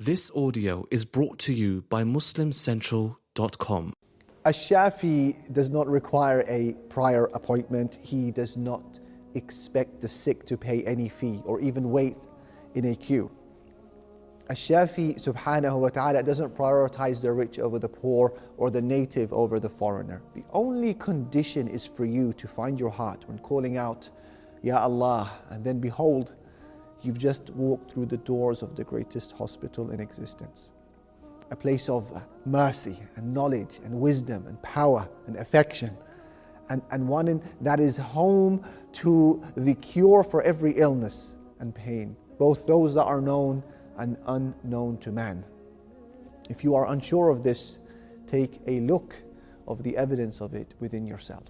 This audio is brought to you by MuslimCentral.com. A Shafi does not require a prior appointment. He does not expect the sick to pay any fee or even wait in a queue. A Shafi subhanahu wa ta'ala doesn't prioritize the rich over the poor or the native over the foreigner. The only condition is for you to find your heart when calling out, Ya Allah, and then behold, you've just walked through the doors of the greatest hospital in existence. A place of mercy and knowledge and wisdom and power and affection, and one that is home to the cure for every illness and pain, both those that are known and unknown to man. If you are unsure of this, take a look of the evidence of it within yourself.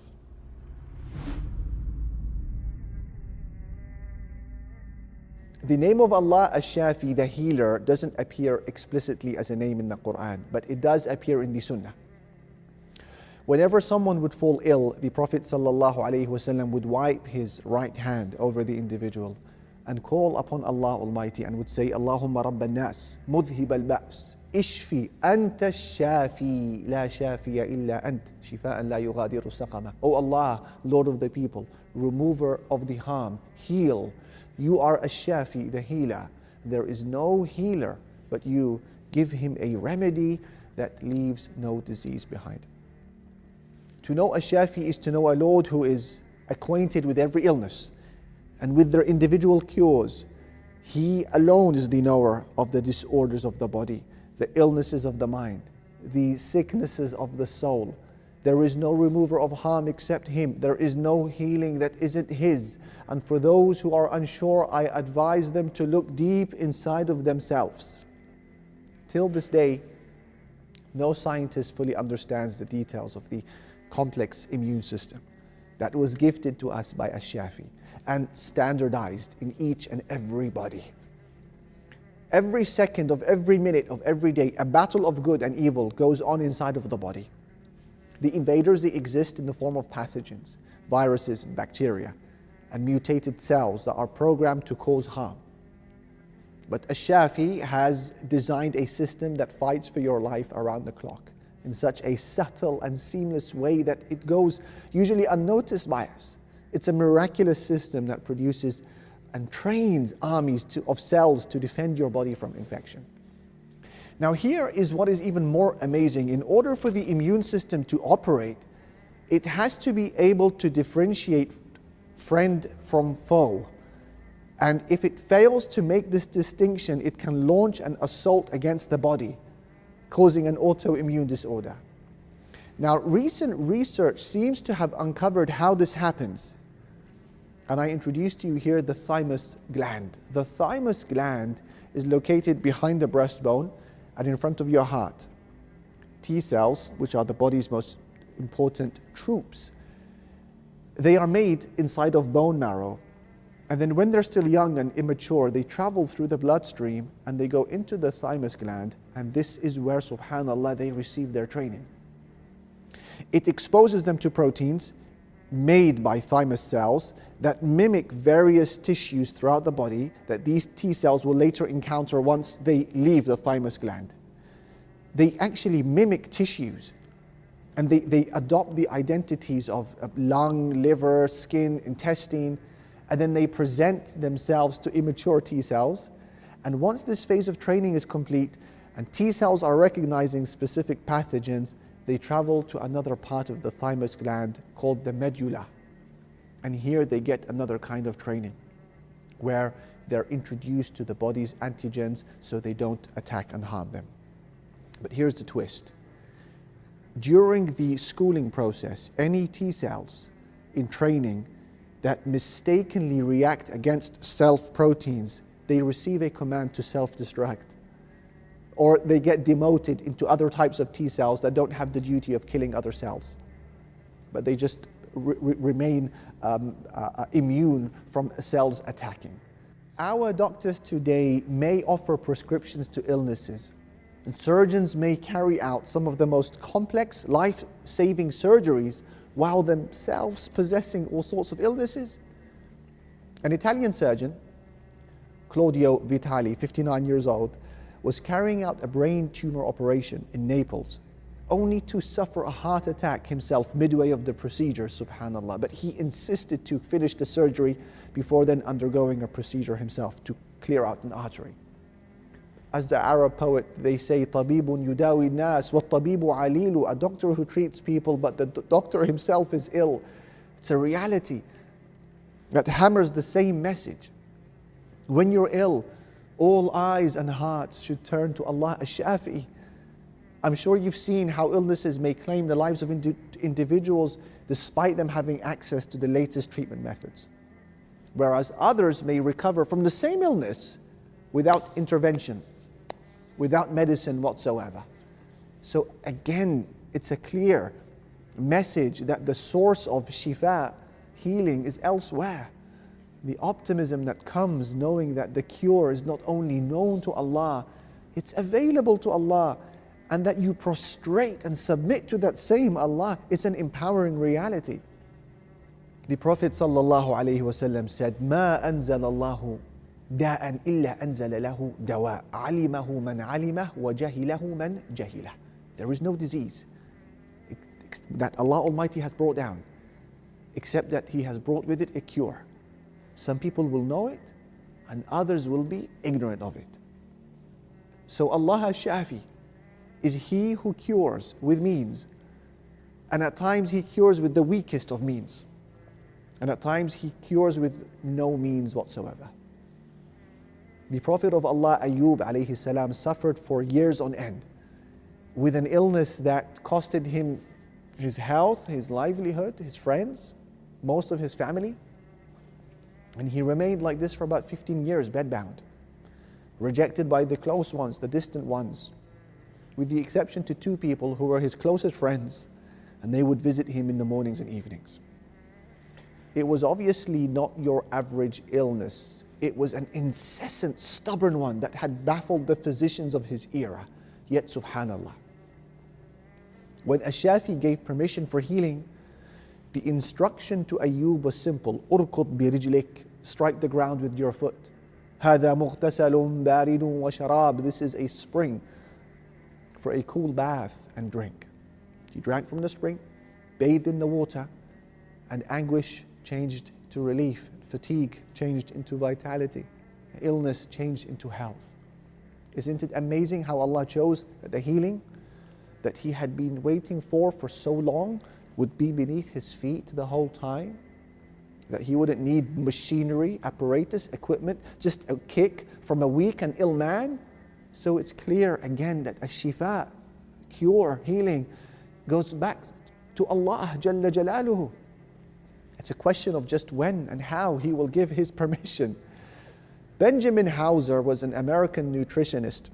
The name of Allah Ash-Shafi, the healer, doesn't appear explicitly as a name in the Quran, but it does appear in the Sunnah. Whenever someone would fall ill, the Prophet ﷺ would wipe his right hand over the individual and call upon Allah Almighty and would say, Allahumma Rabban Nas, Mudhib al-Ba's, Ishfi, Anta Shafi, La Shafiya illa Ant, Shifa'an la yughadiru saqama. O Allah, Lord of the people, remover of the harm, heal. You are Ash-Shafi, the healer. There is no healer but you. Give him a remedy that leaves no disease behind. To know Ash-Shafi is to know a Lord who is acquainted with every illness and with their individual cures. He alone is the knower of the disorders of the body, the illnesses of the mind, the sicknesses of the soul. There is no remover of harm except Him. There is no healing that isn't His. And for those who are unsure, I advise them to look deep inside of themselves. Till this day, no scientist fully understands the details of the complex immune system that was gifted to us by Ash-Shafi and standardized in each and every body. Every second of every minute of every day, a battle of good and evil goes on inside of the body. The invaders, they exist in the form of pathogens, viruses, bacteria, and mutated cells that are programmed to cause harm. But Ash-Shafi has designed a system that fights for your life around the clock in such a subtle and seamless way that it goes usually unnoticed by us. It's a miraculous system that produces and trains armies of cells to defend your body from infection. Now here is what is even more amazing. In order for the immune system to operate, it has to be able to differentiate friend from foe. And if it fails to make this distinction, it can launch an assault against the body, causing an autoimmune disorder. Now recent research seems to have uncovered how this happens. And I introduce to you here the thymus gland. The thymus gland is located behind the breastbone and in front of your heart. T cells, which are the body's most important troops, they are made inside of bone marrow. And then when they're still young and immature, they travel through the bloodstream and they go into the thymus gland. And this is where, subhanAllah, they receive their training. It exposes them to proteins made by thymus cells that mimic various tissues throughout the body that these T cells will later encounter once they leave the thymus gland. They actually mimic tissues and they adopt the identities of lung, liver, skin, intestine, and then they present themselves to immature T cells. And once this phase of training is complete and T cells are recognizing specific pathogens, they travel to another part of the thymus gland called the medulla. And here they get another kind of training where they're introduced to the body's antigens so they don't attack and harm them. But here's the twist. During the schooling process, any T cells in training that mistakenly react against self-proteins, they receive a command to self-destruct. Or they get demoted into other types of T cells that don't have the duty of killing other cells. But they just remain immune from cells attacking. Our doctors today may offer prescriptions to illnesses, and surgeons may carry out some of the most complex, life-saving surgeries while themselves possessing all sorts of illnesses. An Italian surgeon, Claudio Vitali, 59 years old, was carrying out a brain tumor operation in Naples, only to suffer a heart attack himself midway of the procedure, subhanallah. But he insisted to finish the surgery before then undergoing a procedure himself to clear out an artery. As the Arab poet, they say, طَبِيبٌ يُدَاوِي النَّاسِ وَالطَّبِيبُ عَلِيلُ, a doctor who treats people, but the doctor himself is ill. It's a reality that hammers the same message. When you're ill, all eyes and hearts should turn to Allah Ash-Shafi. I'm sure you've seen how illnesses may claim the lives of individuals despite them having access to the latest treatment methods, whereas others may recover from the same illness without intervention, without medicine whatsoever. So again, it's a clear message that the source of shifa, healing, is elsewhere. The optimism that comes knowing that the cure is not only known to Allah, it's available to Allah, and that you prostrate and submit to that same Allah, it's an empowering reality. The Prophet ﷺ said, مَا أَنزَلَ اللَّهُ دَاءً إِلَّا أَنزَلَ لَهُ دَوَاءً عَلِمَهُ مَنْ عَلِمَهُ وَجَهِلَهُ مَنْ جَهِلَهُ. There is no disease that Allah Almighty has brought down, except that He has brought with it a cure. Some people will know it, and others will be ignorant of it. So Allah Ash-Shafi is He who cures with means, and at times He cures with the weakest of means, and at times He cures with no means whatsoever. The Prophet of Allah, Ayyub alayhi salam, suffered for years on end with an illness that costed him his health, his livelihood, his friends, most of his family. And he remained like this for about 15 years, bedbound, rejected by the close ones, the distant ones, with the exception to 2 people who were his closest friends, and they would visit him in the mornings and evenings. It was obviously not your average illness. It was an incessant, stubborn one that had baffled the physicians of his era. Yet, subhanallah, when Ash-Shafi gave permission for healing, the instruction to Ayyub was simple: "Urkud birijlik," strike the ground with your foot. "Hada mughtasalun baridun wa sharab," this is a spring for a cool bath and drink. He drank from the spring, bathed in the water, and anguish changed to relief, fatigue changed into vitality, illness changed into health. Isn't it amazing how Allah chose that the healing that he had been waiting for so long would be beneath his feet the whole time? That he wouldn't need machinery, apparatus, equipment, just a kick from a weak and ill man? So it's clear again that ash-shifa, cure, healing, goes back to Allah Jalla Jalla Lu. It's a question of just when and how He will give His permission. Benjamin Hauser was an American nutritionist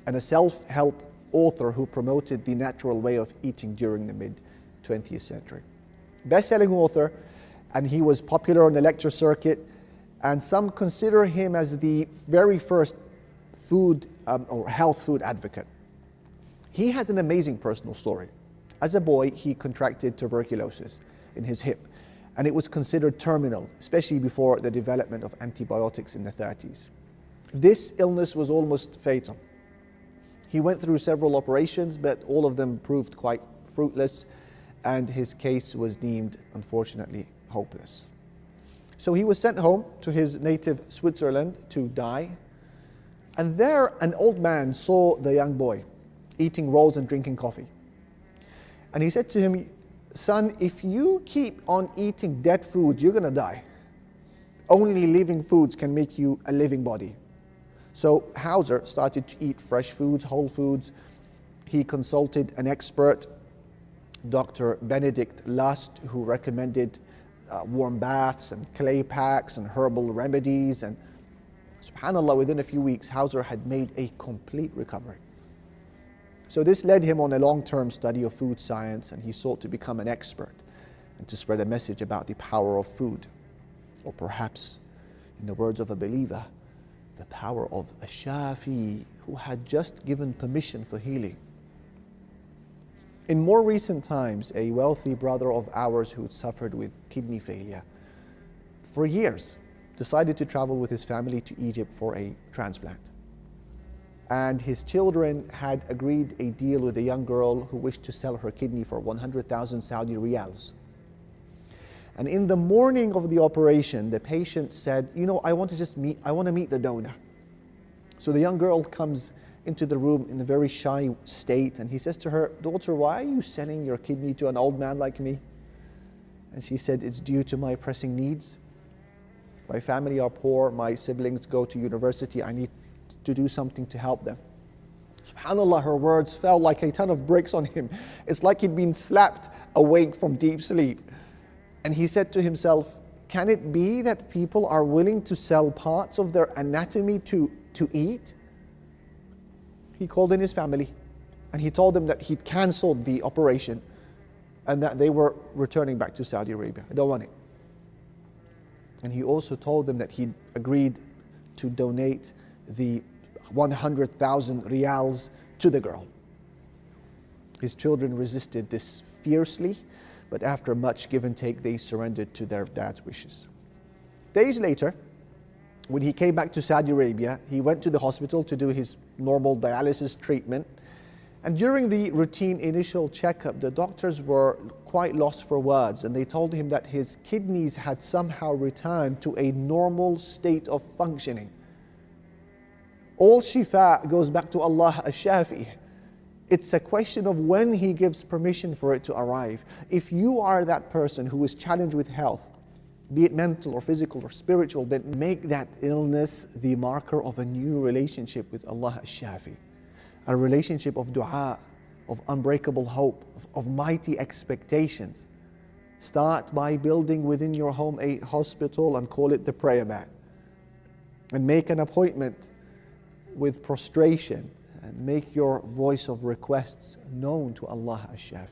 and a self-help author who promoted the natural way of eating during the mid-20th century. Best-selling author, and he was popular on the lecture circuit, and some consider him as the very first food or health food advocate. He has an amazing personal story. As a boy, he contracted tuberculosis in his hip, and it was considered terminal, especially before the development of antibiotics in the 30s. This illness was almost fatal. He went through several operations, but all of them proved quite fruitless, and his case was deemed, unfortunately, hopeless. So he was sent home to his native Switzerland to die, and there an old man saw the young boy eating rolls and drinking coffee. And he said to him, "Son, if you keep on eating dead food, you're going to die. Only living foods can make you a living body." So Hauser started to eat fresh foods, whole foods. He consulted an expert, Dr. Benedict Lust, who recommended warm baths and clay packs and herbal remedies. And subhanAllah, within a few weeks, Hauser had made a complete recovery. So this led him on a long-term study of food science, and he sought to become an expert and to spread a message about the power of food, or perhaps, in the words of a believer, the power of a Shafi who had just given permission for healing. In more recent times, a wealthy brother of ours who had suffered with kidney failure for years decided to travel with his family to Egypt for a transplant. and his children had agreed a deal with a young girl who wished to sell her kidney for 100,000 Saudi riyals. And in the morning of the operation, the patient said, I want to meet the donor. So the young girl comes into the room in a very shy state, and he says to her, daughter, why are you selling your kidney to an old man like me? And she said, it's due to my pressing needs. My family are poor, my siblings go to university, I need to do something to help them. SubhanAllah, her words fell like a ton of bricks on him. It's like he'd been slapped awake from deep sleep. And he said to himself, can it be that people are willing to sell parts of their anatomy to eat? He called in his family and he told them that he'd cancelled the operation and that they were returning back to Saudi Arabia. I don't want it. And he also told them that he'd agreed to donate the 100,000 riyals to the girl. His children resisted this fiercely, but after much give and take, they surrendered to their dad's wishes. Days later, when he came back to Saudi Arabia, he went to the hospital to do his normal dialysis treatment. And during the routine initial checkup, the doctors were quite lost for words, and they told him that his kidneys had somehow returned to a normal state of functioning. All shifa goes back to Allah Ash-Shafi. It's a question of when He gives permission for it to arrive. If you are that person who is challenged with health, be it mental or physical or spiritual, then make that illness the marker of a new relationship with Allah Ash-Shafi. A relationship of dua, of unbreakable hope, of mighty expectations. Start by building within your home a hospital and call it the prayer mat. And make an appointment with prostration and make your voice of requests known to Allah Ash-Shafi.